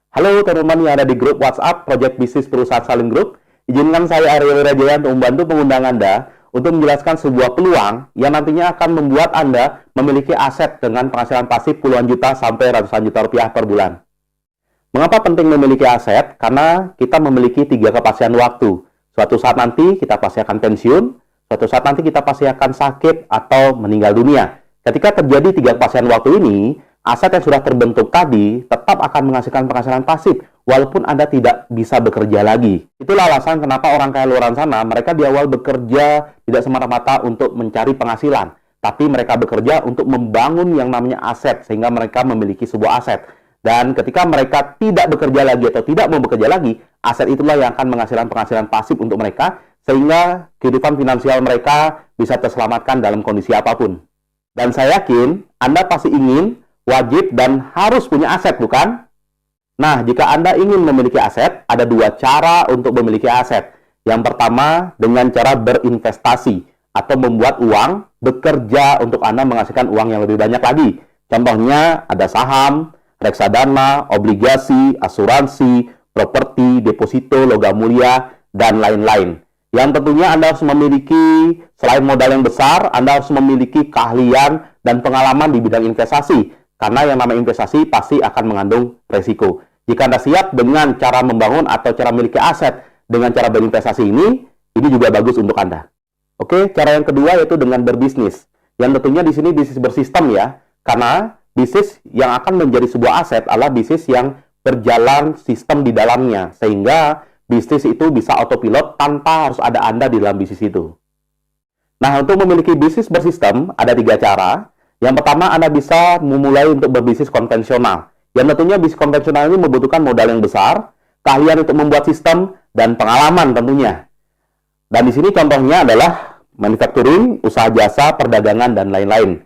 Halo teman-teman yang ada di grup WhatsApp Project Bisnis Perusahaan Saling Group. Izinkan saya Arya Wirajaya untuk membantu pengundang Anda untuk menjelaskan sebuah peluang yang nantinya akan membuat Anda memiliki aset dengan penghasilan pasif puluhan juta sampai ratusan juta rupiah per bulan. Mengapa penting memiliki aset? Karena kita memiliki 3 kepastian waktu. Suatu saat nanti kita pasti akan pensiun, suatu saat nanti kita pasti akan sakit atau meninggal dunia. Ketika terjadi 3 kepastian waktu ini, aset yang sudah terbentuk tadi tetap akan menghasilkan penghasilan pasif walaupun Anda tidak bisa bekerja lagi. Itulah alasan kenapa orang kaya luar sana, mereka di awal bekerja tidak semata-mata untuk mencari penghasilan, tapi mereka bekerja untuk membangun yang namanya aset sehingga mereka memiliki sebuah aset. Dan ketika mereka tidak bekerja lagi atau tidak mau bekerja lagi, aset itulah yang akan menghasilkan penghasilan pasif untuk mereka sehingga kehidupan finansial mereka bisa terselamatkan dalam kondisi apapun. Dan saya yakin Anda pasti ingin, wajib, dan harus punya aset, bukan? Nah, jika Anda ingin memiliki aset, ada 2 cara untuk memiliki aset. Yang pertama, dengan cara berinvestasi atau membuat uang bekerja untuk Anda menghasilkan uang yang lebih banyak lagi. Contohnya, ada saham, reksadana, obligasi, asuransi, properti, deposito, logam mulia, dan lain-lain. Yang tentunya Anda harus memiliki, selain modal yang besar, Anda harus memiliki keahlian dan pengalaman di bidang investasi. Karena yang namanya investasi pasti akan mengandung resiko. Jika Anda siap dengan cara membangun atau cara memiliki aset dengan cara berinvestasi ini juga bagus untuk Anda. Oke, cara yang kedua yaitu dengan berbisnis. Yang tentunya di sini bisnis bersistem ya. Karena bisnis yang akan menjadi sebuah aset adalah bisnis yang berjalan sistem di dalamnya. Sehingga bisnis itu bisa autopilot tanpa harus ada Anda di dalam bisnis itu. Nah, untuk memiliki bisnis bersistem ada 3 cara. Yang pertama, Anda bisa memulai untuk berbisnis konvensional. Yang tentunya bisnis konvensional ini membutuhkan modal yang besar, keahlian untuk membuat sistem, dan pengalaman tentunya. Dan di sini contohnya adalah manufacturing, usaha jasa, perdagangan, dan lain-lain.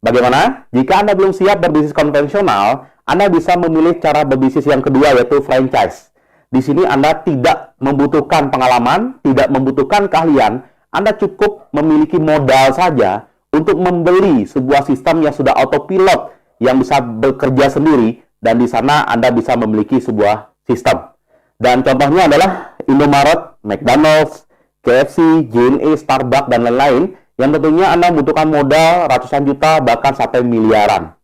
Bagaimana? Jika Anda belum siap berbisnis konvensional, Anda bisa memilih cara berbisnis yang kedua yaitu franchise. Di sini Anda tidak membutuhkan pengalaman, tidak membutuhkan keahlian, Anda cukup memiliki modal saja untuk membeli sebuah sistem yang sudah autopilot yang bisa bekerja sendiri, dan di sana Anda bisa memiliki sebuah sistem. Dan contohnya adalah Indomaret, McDonald's, KFC, JNE, Starbucks, dan lain-lain yang tentunya Anda membutuhkan modal ratusan juta bahkan sampai miliaran.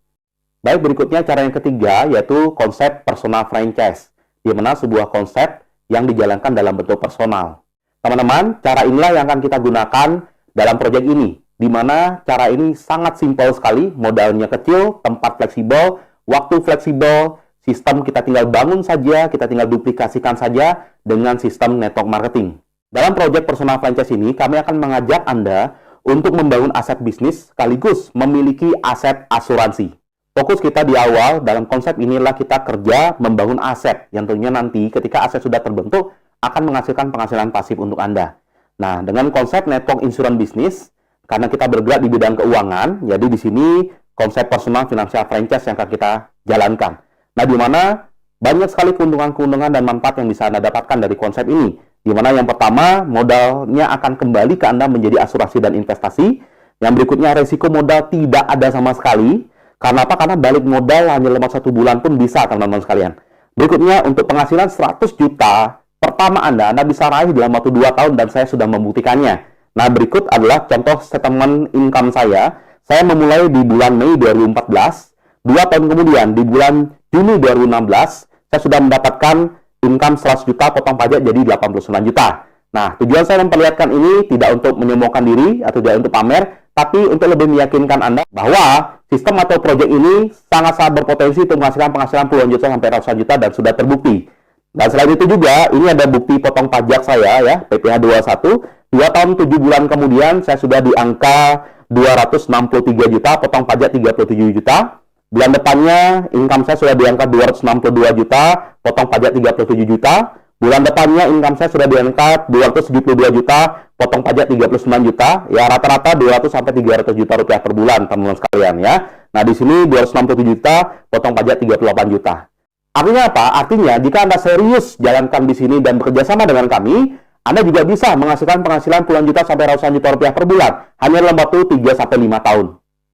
Baik, berikutnya cara yang ketiga yaitu konsep personal franchise, di mana sebuah konsep yang dijalankan dalam bentuk personal. Teman-teman, cara inilah yang akan kita gunakan dalam proyek ini, di mana cara ini sangat simpel sekali, modalnya kecil, tempat fleksibel, waktu fleksibel, sistem kita tinggal bangun saja, kita tinggal duplikasikan saja dengan sistem network marketing. Dalam proyek personal franchise ini, kami akan mengajak Anda untuk membangun aset bisnis sekaligus memiliki aset asuransi. Fokus kita di awal dalam konsep inilah kita kerja membangun aset, yang tentunya nanti ketika aset sudah terbentuk akan menghasilkan penghasilan pasif untuk Anda. Nah, dengan konsep network insurance bisnis, karena kita bergerak di bidang keuangan, jadi di sini konsep personal financial franchise yang akan kita jalankan. Nah, di mana banyak sekali keuntungan-keuntungan dan manfaat yang bisa Anda dapatkan dari konsep ini. Di mana yang pertama, modalnya akan kembali ke Anda menjadi asuransi dan investasi. Yang berikutnya, resiko modal tidak ada sama sekali. Karena apa? Karena balik modal hanya dalam 1 bulan pun bisa, teman-teman sekalian. Berikutnya, untuk penghasilan 100 juta pertama Anda bisa raih dalam waktu 2 tahun dan saya sudah membuktikannya. Nah, berikut adalah contoh statement income saya. Saya memulai di bulan Mei 2014. 2 tahun kemudian, di bulan Juni 2016, saya sudah mendapatkan income 100 juta, potong pajak jadi 89 juta. Nah, tujuan saya memperlihatkan ini tidak untuk menyombongkan diri atau tidak untuk pamer, tapi untuk lebih meyakinkan Anda bahwa sistem atau proyek ini sangat-sangat berpotensi untuk menghasilkan penghasilan puluhan juta sampai ratusan juta dan sudah terbukti. Dan selain itu juga, ini ada bukti potong pajak saya ya, PPh 21. 2 tahun 7 bulan kemudian, saya sudah di angka 263 juta, potong pajak 37 juta. Bulan depannya, income saya sudah di angka 262 juta, potong pajak 37 juta. Bulan depannya, income saya sudah di angka 272 juta, potong pajak 39 juta. Ya, rata-rata 200 sampai 300 juta rupiah per bulan, teman-teman sekalian ya. Nah, di sini 267 juta, potong pajak 38 juta. Artinya apa? Artinya, jika Anda serius jalankan di sini dan bekerja sama dengan kami, Anda juga bisa menghasilkan penghasilan puluhan juta sampai ratusan juta rupiah per bulan hanya dalam waktu 3 sampai 5 tahun.